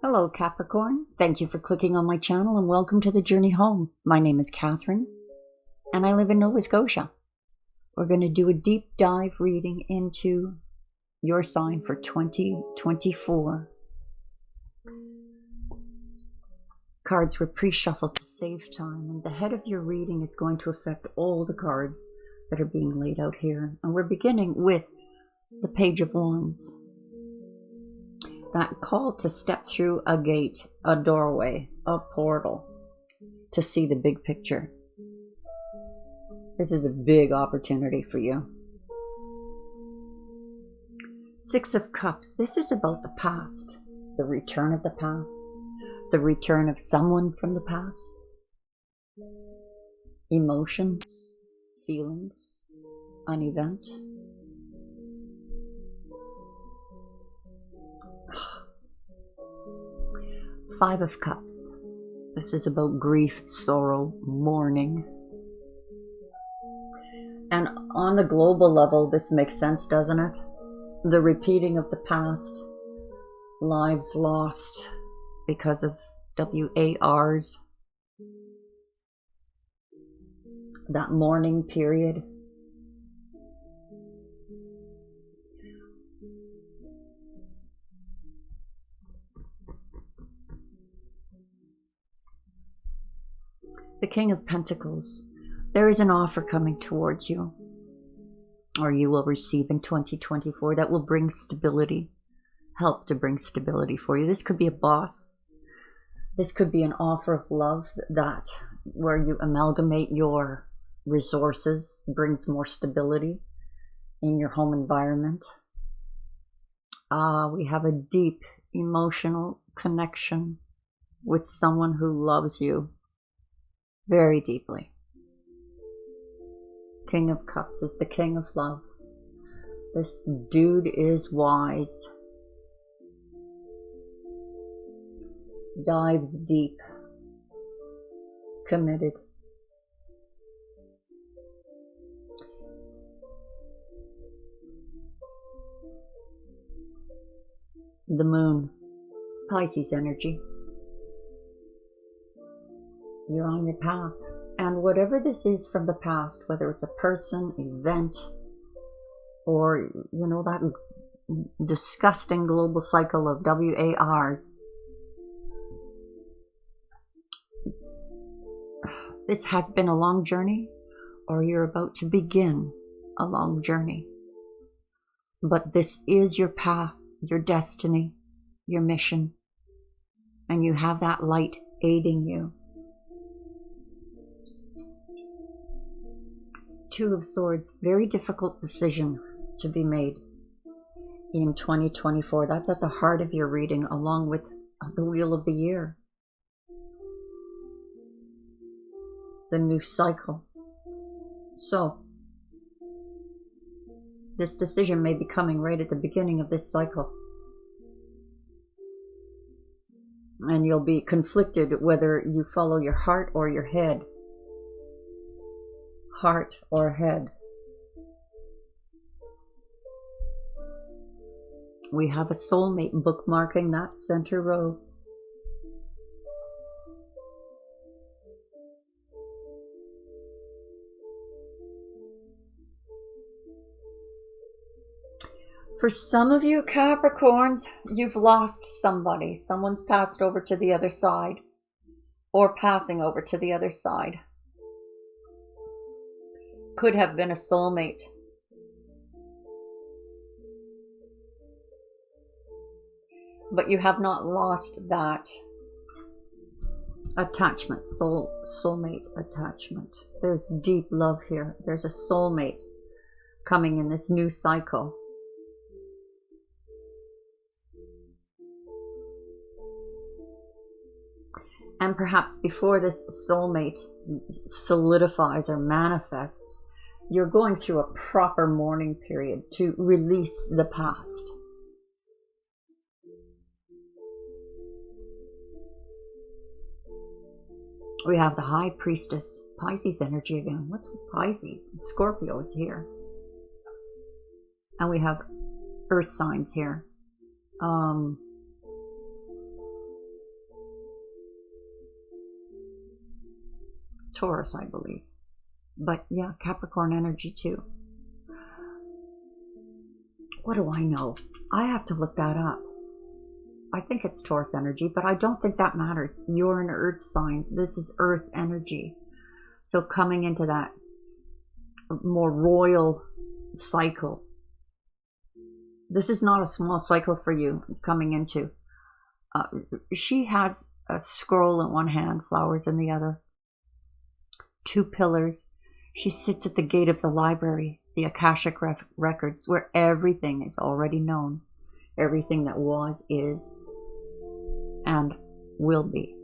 Hello, Capricorn. Thank you for clicking on my channel and welcome to the journey home. My name is Catherine and I live in Nova Scotia. We're going to do a deep dive reading into your sign for 2024. Cards were pre-shuffled to save time, and the head of your reading is going to affect all the cards that are being laid out here. And we're beginning with the Page of Wands. That call to step through a gate, a doorway, a portal, to see the big picture. This is a big opportunity for you. Six of Cups. This is about the past, the return of the past, the return of someone from the past, emotions, feelings, an event. Five of Cups. This is about grief, sorrow, mourning. And on the global level, this makes sense, doesn't it? The repeating of the past, lives lost because of WARs, that mourning period. The King of Pentacles. There is an offer coming towards you, or you will receive in 2024, that will bring stability, help to bring stability for you. This could be a boss. This could be an offer of love that where you amalgamate your resources, brings more stability in your home environment. We have a deep emotional connection with someone who loves you very deeply. King of Cups is the king of love. This dude is wise. Dives deep. Committed. The Moon. Pisces energy. You're on your path, and whatever this is from the past, whether it's a person, event, or that disgusting global cycle of WARs, this has been a long journey, or you're about to begin a long journey. But this is your path, your destiny, your mission, and you have that light aiding you. Two of Swords, very difficult decision to be made in 2024. That's at the heart of your reading, along with the Wheel of the Year. The new cycle. So, this decision may be coming right at the beginning of this cycle. And you'll be conflicted whether you follow your heart or your head. Heart or head. We have a soulmate bookmarking that center row. For some of you Capricorns, you've lost somebody. Someone's passed over to the other side, or passing over to the other side. Could have been a soulmate. But you have not lost that attachment, soulmate attachment. There's deep love here. There's a soulmate coming in this new cycle. And perhaps before this soulmate solidifies or manifests, you're going through a proper mourning period to release the past. We have the High Priestess, Pisces energy again. What's with Pisces? Scorpio is here. And we have earth signs here. Taurus, I believe. But yeah, Capricorn energy too. What do I know? I have to look that up. I think it's Taurus energy, but I don't think that matters. You're an earth sign. This is earth energy. So coming into that more royal cycle. This is not a small cycle for you coming into. She has a scroll in one hand, flowers in the other. 2 pillars. She sits at the gate of the library, the Akashic records, where everything is already known. Everything that was, is, and will be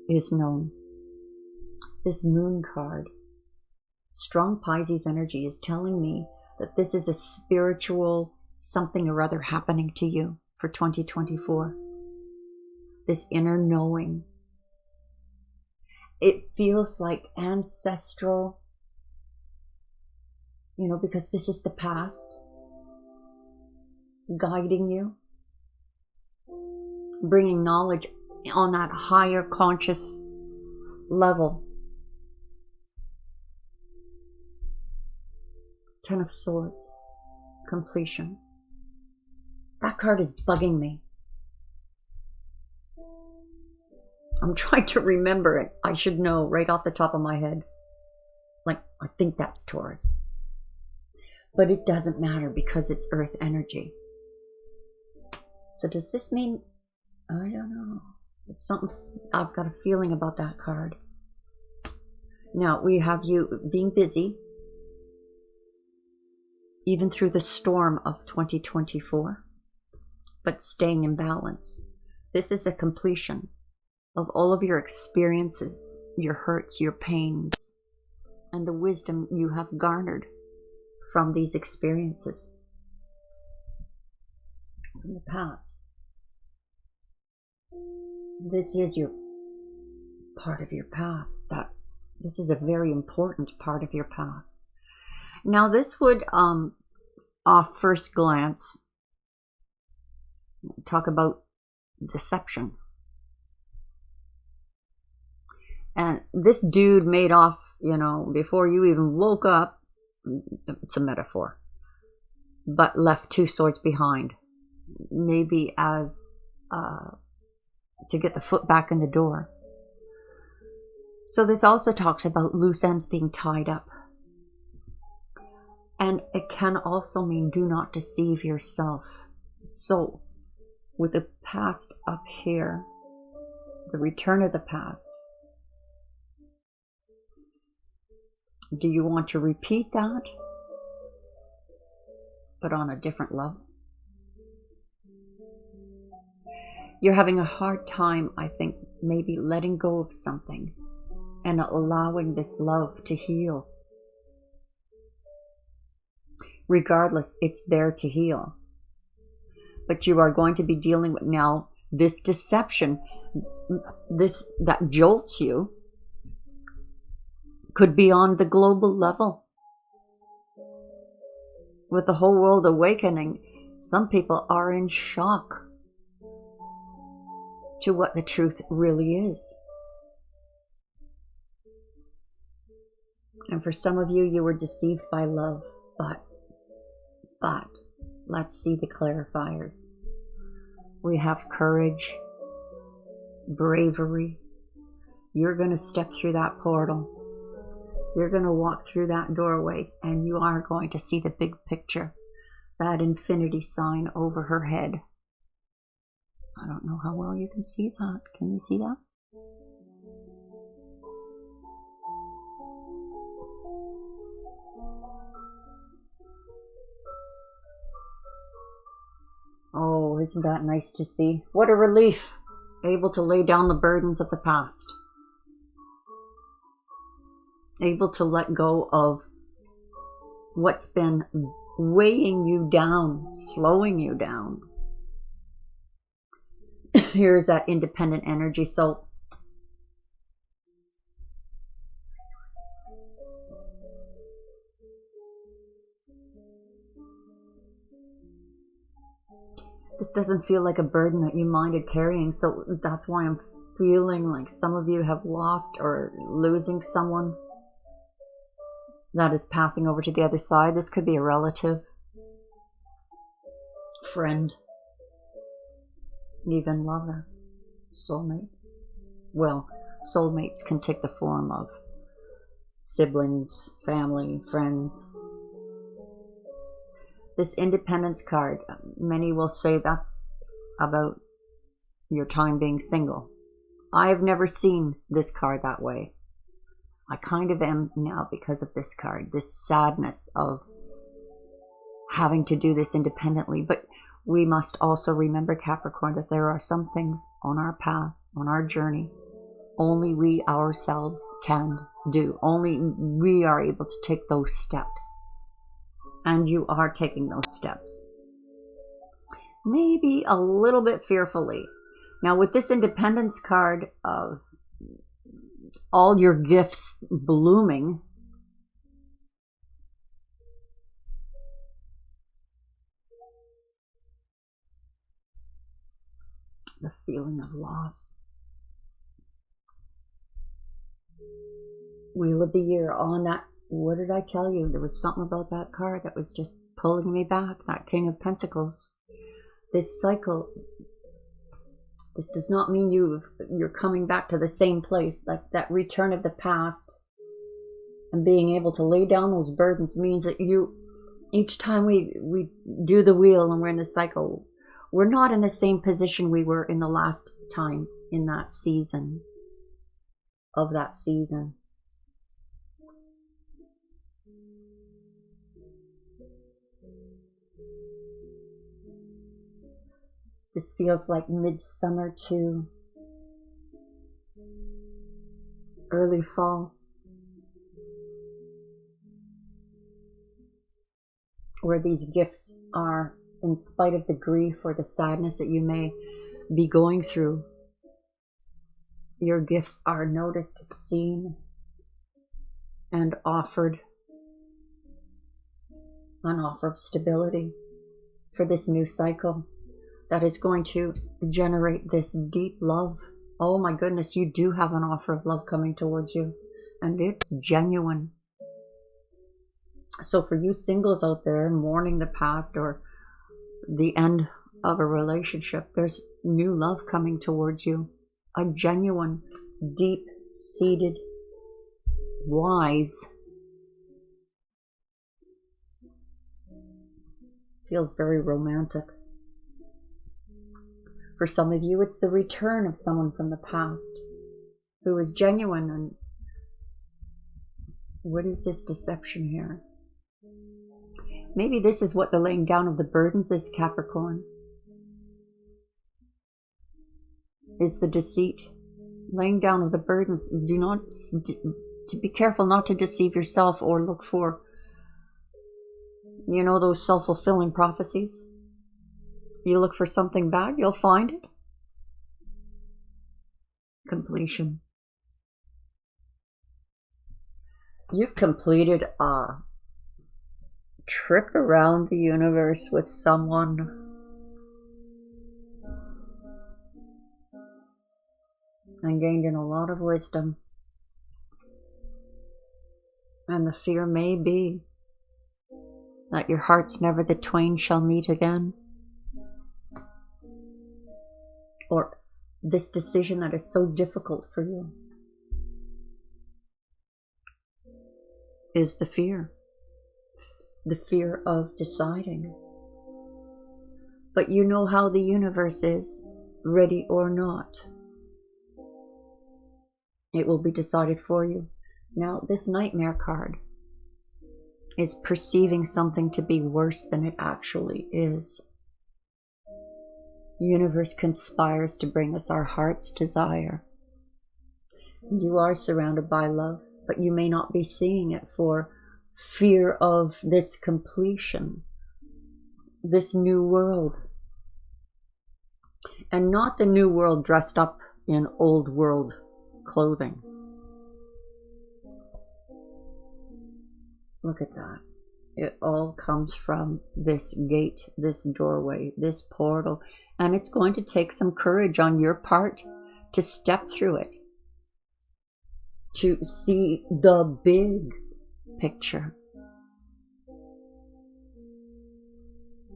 is known. This moon card, strong Pisces energy, is telling me that this is a spiritual something or other happening to you for 2024. This inner knowing. It feels like ancestral, you know, because this is the past guiding you, bringing knowledge on that higher conscious level. 10 of Swords, completion. That card is bugging me. I'm trying to remember it. I should know right off the top of my head. Like, I think that's Taurus. But it doesn't matter because it's earth energy. So does this mean, I don't know. It's something, I've got a feeling about that card. Now, we have you being busy, even through the storm of 2024, but staying in balance. This is a completion of all of your experiences, your hurts, your pains, and the wisdom you have garnered from these experiences in the past. This is your part of your path. This is a very important part of your path. Now, this would, off first glance, talk about deception. And this dude made off, you know, before you even woke up. It's a metaphor, but left 2 swords behind, maybe as to get the foot back in the door. So this also talks about loose ends being tied up, and it can also mean do not deceive yourself. So with the past up here, the return of the past, do you want to repeat that, but on a different level? You're having a hard time, I think, maybe letting go of something and allowing this love to heal. Regardless, it's there to heal. But you are going to be dealing with now this deception, this that jolts you, could be on the global level. With the whole world awakening, some people are in shock to what the truth really is. And for some of you, you were deceived by love, but let's see the clarifiers. We have courage, bravery. You're going to step through that portal. You're going to walk through that doorway, and you are going to see the big picture, that infinity sign over her head. I don't know how well you can see that. Can you see that? Oh, isn't that nice to see? What a relief. Able to lay down the burdens of the past. Able to let go of what's been weighing you down, slowing you down. Here's that independent energy. So this doesn't feel like a burden that you minded carrying. So that's why I'm feeling like some of you have lost or losing someone that is passing over to the other side. This could be a relative, friend, even lover, soulmate. Well, soulmates can take the form of siblings, family, friends. This Independence card, many will say that's about your time being single. I've never seen this card that way. I kind of am now because of this card, this sadness of having to do this independently. But we must also remember, Capricorn, that there are some things on our path, on our journey, only we ourselves can do. Only we are able to take those steps. And you are taking those steps. Maybe a little bit fearfully. Now with this Independence card of all your gifts blooming, the feeling of loss. Wheel of the Year on that. What did I tell you? There was something about that card that was just pulling me back. That King of Pentacles. This cycle. This does not mean you're coming back to the same place. Like that return of the past and being able to lay down those burdens means that each time we do the wheel and we're in the cycle, we're not in the same position we were in the last time in that season of that season. This feels like midsummer to early fall, where these gifts are, in spite of the grief or the sadness that you may be going through, your gifts are noticed, seen, and offered. An offer of stability for this new cycle that is going to generate this deep love. Oh my goodness, you do have an offer of love coming towards you, and it's genuine. So for you singles out there mourning the past or the end of a relationship, there's new love coming towards you. A genuine, deep-seated, wise. Feels very romantic. For some of you, it's the return of someone from the past who is genuine. And what is this deception here? Maybe this is what the laying down of the burdens is, Capricorn. Is the deceit. Laying down of the burdens. Do not, to be careful not to deceive yourself or look for, you know, those self-fulfilling prophecies. You look for something bad, you'll find it. Completion. You've completed a trip around the universe with someone. And gained in a lot of wisdom. And the fear may be that your hearts never the twain shall meet again. Or this decision that is so difficult for you is the fear of deciding. But you know how the universe is, ready or not. It will be decided for you. Now, this Nightmare card is perceiving something to be worse than it actually is. The universe conspires to bring us our heart's desire. You are surrounded by love, but you may not be seeing it for fear of this completion, this new world. And not the new world dressed up in old world clothing. Look at that. It all comes from this gate, this doorway, this portal. And it's going to take some courage on your part to step through it, to see the big picture,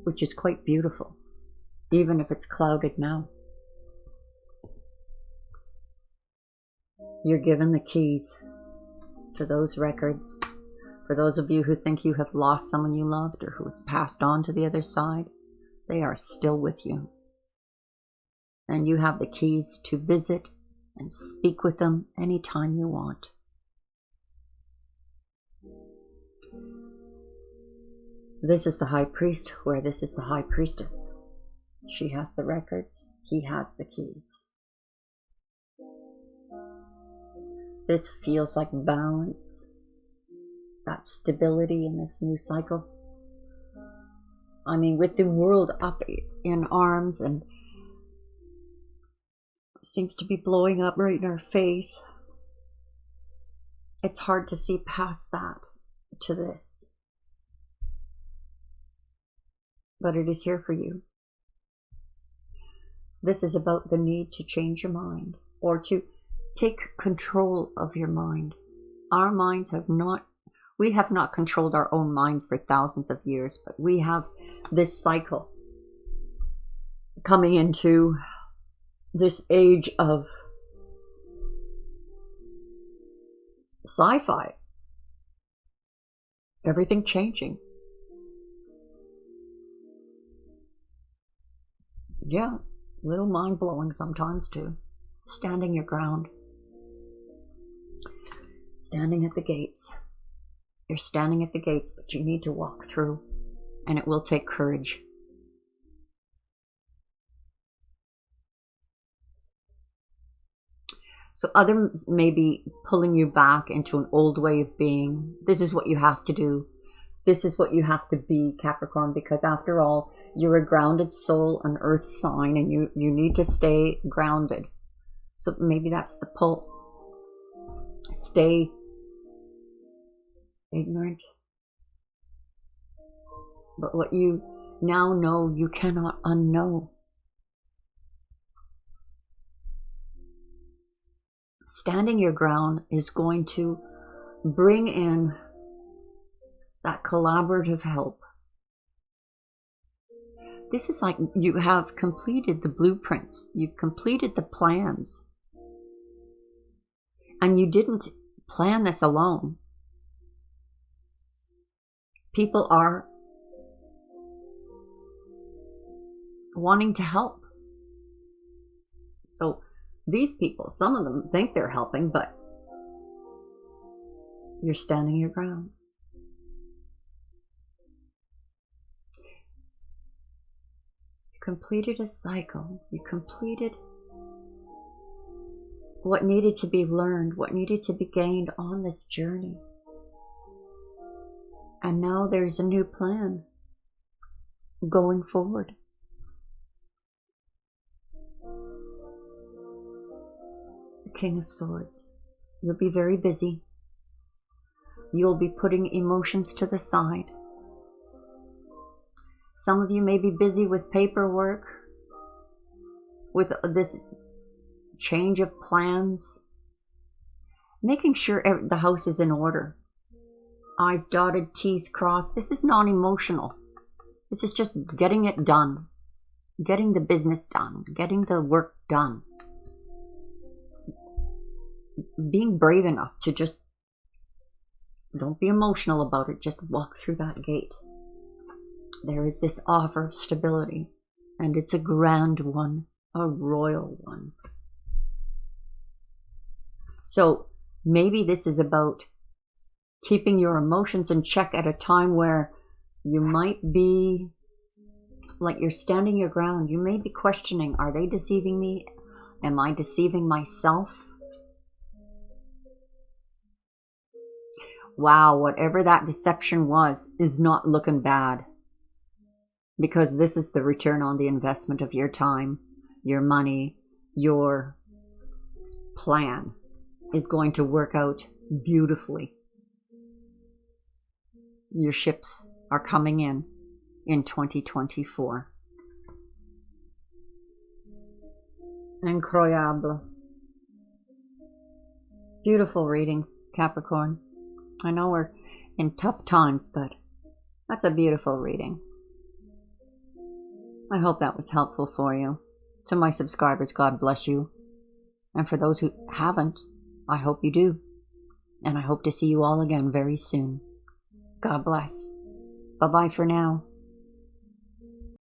which is quite beautiful, even if it's clouded now. You're given the keys to those records. For those of you who think you have lost someone you loved or who's passed on to the other side, they are still with you. And you have the keys to visit and speak with them anytime you want. This is the high priest, where this is the high priestess. She has the records, he has the keys. This feels like balance, that stability in this new cycle. I mean, with the world up in arms and seems to be blowing up right in our face, it's hard to see past that to this. But it is here for you. This is about the need to change your mind, or to take control of your mind. Our minds we have not controlled our own minds for thousands of years, but we have this cycle coming into this age of sci-fi. Everything changing. Yeah, a little mind-blowing sometimes too. Standing your ground. Standing at the gates. You're standing at the gates, but you need to walk through, and it will take courage. So others may be pulling you back into an old way of being. This is what you have to do. This is what you have to be, Capricorn, because after all, you're a grounded soul, an earth sign, and you need to stay grounded. So maybe that's the pull. Stay ignorant. But what you now know, you cannot unknow. Standing your ground is going to bring in that collaborative help. This is like you have completed the blueprints. You've completed the plans. And you didn't plan this alone. People are wanting to help. So these people, some of them think they're helping, but you're standing your ground. You completed a cycle. You completed what needed to be learned, what needed to be gained on this journey. And now there's a new plan going forward. The King of Swords. You'll be very busy. You'll be putting emotions to the side. Some of you may be busy with paperwork, with this change of plans, making sure the house is in order. I's dotted, T's crossed. This is non-emotional. This is just getting it done. Getting the business done. Getting the work done. Being brave enough to just, don't be emotional about it. Just walk through that gate. There is this offer of stability. And it's a grand one. A royal one. So maybe this is about keeping your emotions in check at a time where you might be like you're standing your ground. You may be questioning, are they deceiving me? Am I deceiving myself? Wow, whatever that deception was is not looking bad. Because this is the return on the investment of your time, your money, your plan is going to work out beautifully. Your ships are coming in 2024. Incroyable. Beautiful reading, Capricorn. I know we're in tough times, but that's a beautiful reading. I hope that was helpful for you. To my subscribers, God bless you. And for those who haven't, I hope you do. And I hope to see you all again very soon. God bless. Bye-bye for now.